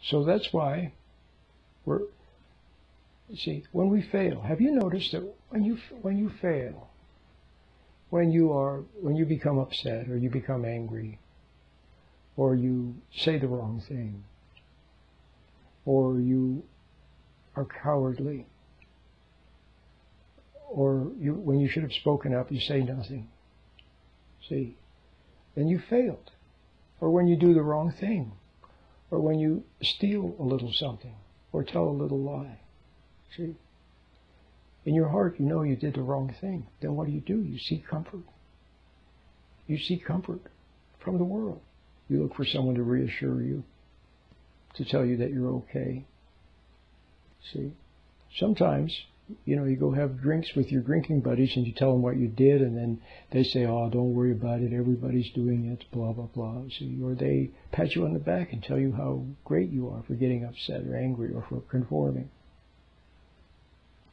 So that's why we're, see, when we fail, have you noticed that when you fail, when you become upset or you become angry, or you say the wrong thing, or you are cowardly, or when you should have spoken up, you say nothing. See, then you failed. Or when you do the wrong thing, or when you steal a little something, or tell a little lie. See, in your heart you know you did the wrong thing. Then what do? You seek comfort. You seek comfort from the world. You look for someone to reassure you, to tell you that you're okay. See, sometimes, you go have drinks with your drinking buddies and you tell them what you did, and then they say, oh, don't worry about it, everybody's doing it, blah, blah, blah. See, or they pat you on the back and tell you how great you are for getting upset or angry or for conforming.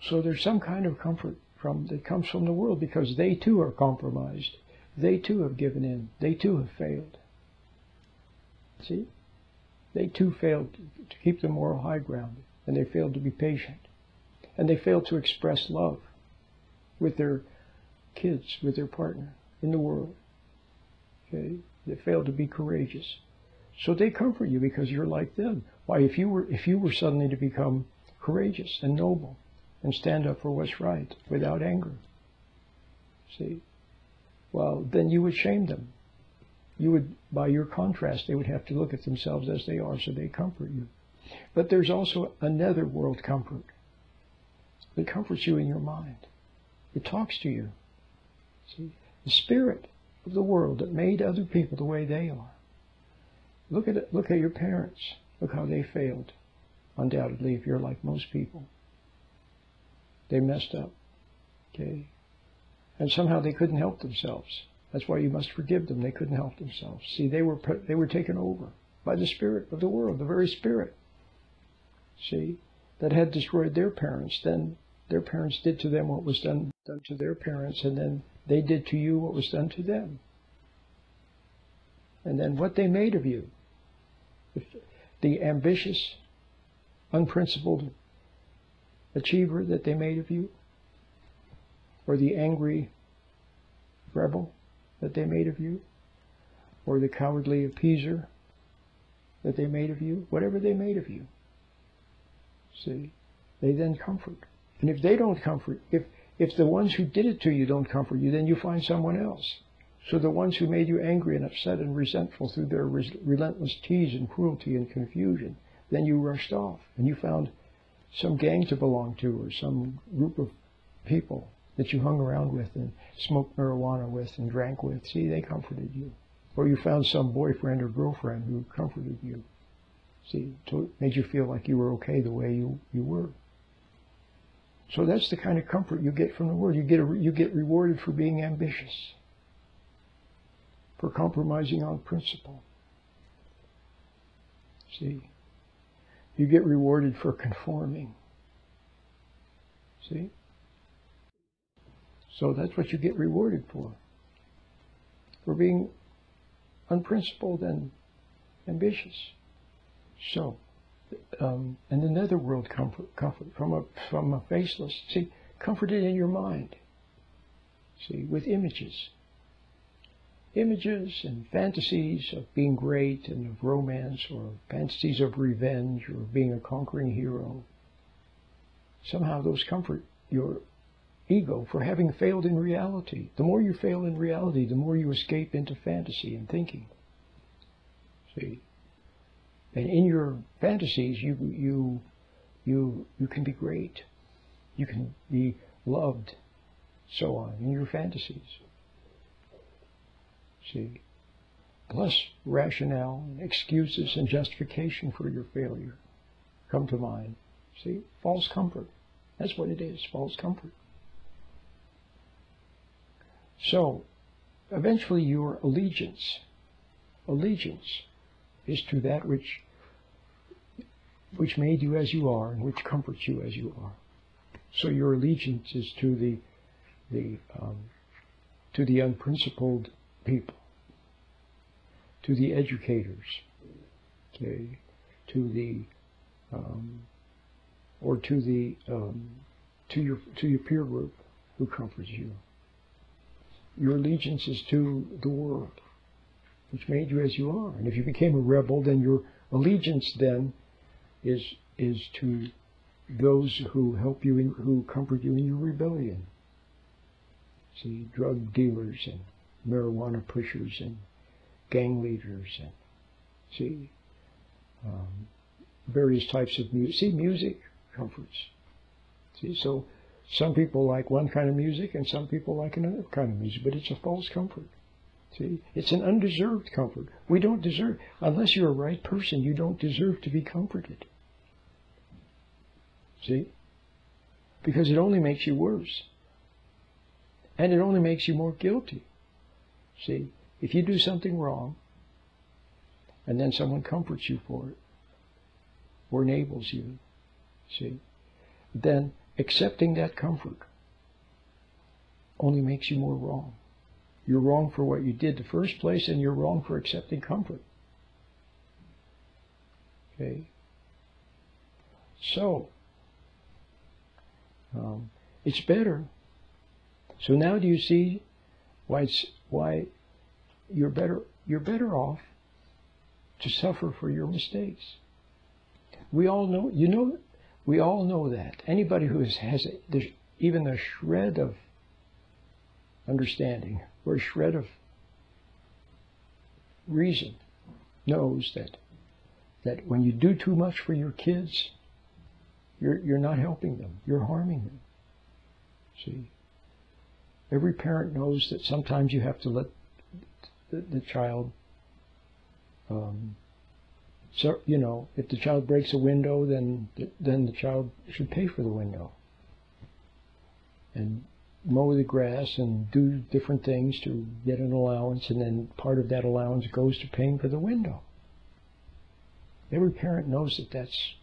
So there's some kind of comfort that comes from the world, because they too are compromised. They too have given in. They too have failed. See? They too failed to keep the moral high ground, and they failed to be patient. And they fail to express love with their kids, with their partner, in the world. Okay? They fail to be courageous. So they comfort you because you're like them. Why, if you were suddenly to become courageous and noble and stand up for what's right without anger, see, well, then you would shame them. You would, by your contrast, they would have to look at themselves as they are, so they comfort you. But there's also another world comfort. It comforts you in your mind. It talks to you. See, the spirit of the world that made other people the way they are. Look at it. Look at your parents. Look how they failed. Undoubtedly, if you're like most people, they messed up. Okay, and somehow they couldn't help themselves. That's why you must forgive them. They couldn't help themselves. See, they were taken over by the spirit of the world, the very spirit. See, that had destroyed their parents. Then their parents did to them what was done to their parents, and then they did to you what was done to them. And then what they made of you, the ambitious, unprincipled achiever that they made of you, or the angry rebel that they made of you, or the cowardly appeaser that they made of you, whatever they made of you, see, they then comfort. And if they don't comfort, if the ones who did it to you don't comfort you, then you find someone else. So the ones who made you angry and upset and resentful through their relentless tease and cruelty and confusion, then you rushed off and you found some gang to belong to, or some group of people that you hung around with and smoked marijuana with and drank with. See, they comforted you. Or you found some boyfriend or girlfriend who comforted you. See, made you feel like you were okay the way you were. So that's the kind of comfort you get from the world. You get rewarded for being ambitious, for compromising on principle. See, you get rewarded for conforming. See? So that's what you get rewarded for being unprincipled and ambitious. So, and another world comfort from a faceless. See, comforted in your mind. See, with images and fantasies of being great and of romance, or fantasies of revenge, or being a conquering hero. Somehow those comfort your ego for having failed in reality. The more you fail in reality, the more you escape into fantasy and thinking. See? And in your fantasies, you can be great. You can be loved, so on, in your fantasies. See? Plus rationale and excuses and justification for your failure come to mind. See? False comfort. That's what it is, false comfort. So, eventually your allegiance is to that which made you as you are and which comforts you as you are. So your allegiance is to the unprincipled people, to the educators, okay, to the or to the to your peer group who comforts you. Your allegiance is to the world, which made you as you are. And if you became a rebel, then your allegiance then is to those who help you, who comfort you in your rebellion. See, drug dealers and marijuana pushers and gang leaders and various types of music. See, music comforts. See, so some people like one kind of music and some people like another kind of music, but it's a false comfort. See, it's an undeserved comfort. We don't deserve, unless you're a right person, you don't deserve to be comforted. See? Because it only makes you worse. And it only makes you more guilty. See? If you do something wrong, and then someone comforts you for it, or enables you, see, then accepting that comfort only makes you more wrong. You're wrong for what you did in the first place, and you're wrong for accepting comfort. Okay? So, it's better. So now do you see why you're better off to suffer for your mistakes? We all know, we all know that. Anybody who has even a shred of understanding or a shred of reason knows that when you do too much for your kids, you're not helping them. You're harming them. See? Every parent knows that sometimes you have to let the child, so, if the child breaks a window, then the child should pay for the window. And mow the grass and do different things to get an allowance, and then part of that allowance goes to paying for the window. Every parent knows that that's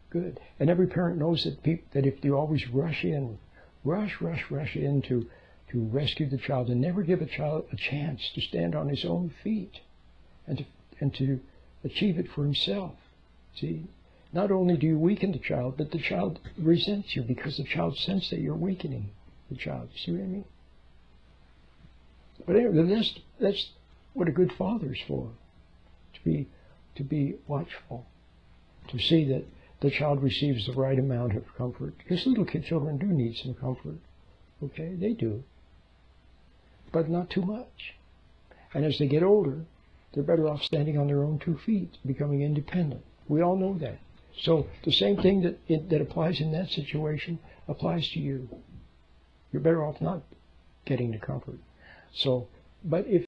good. And every parent knows that if you always rush in to rescue the child and never give a child a chance to stand on his own feet and to achieve it for himself. See, not only do you weaken the child, but the child resents you because the child senses that you're weakening the child. You see what I mean? But anyway, that's what a good father is for. To be watchful, to see that the child receives the right amount of comfort. Because little children do need some comfort. Okay, they do. But not too much. And as they get older, they're better off standing on their own 2 feet, becoming independent. We all know that. So the same thing that applies in that situation applies to you. You're better off not getting the comfort. So, but if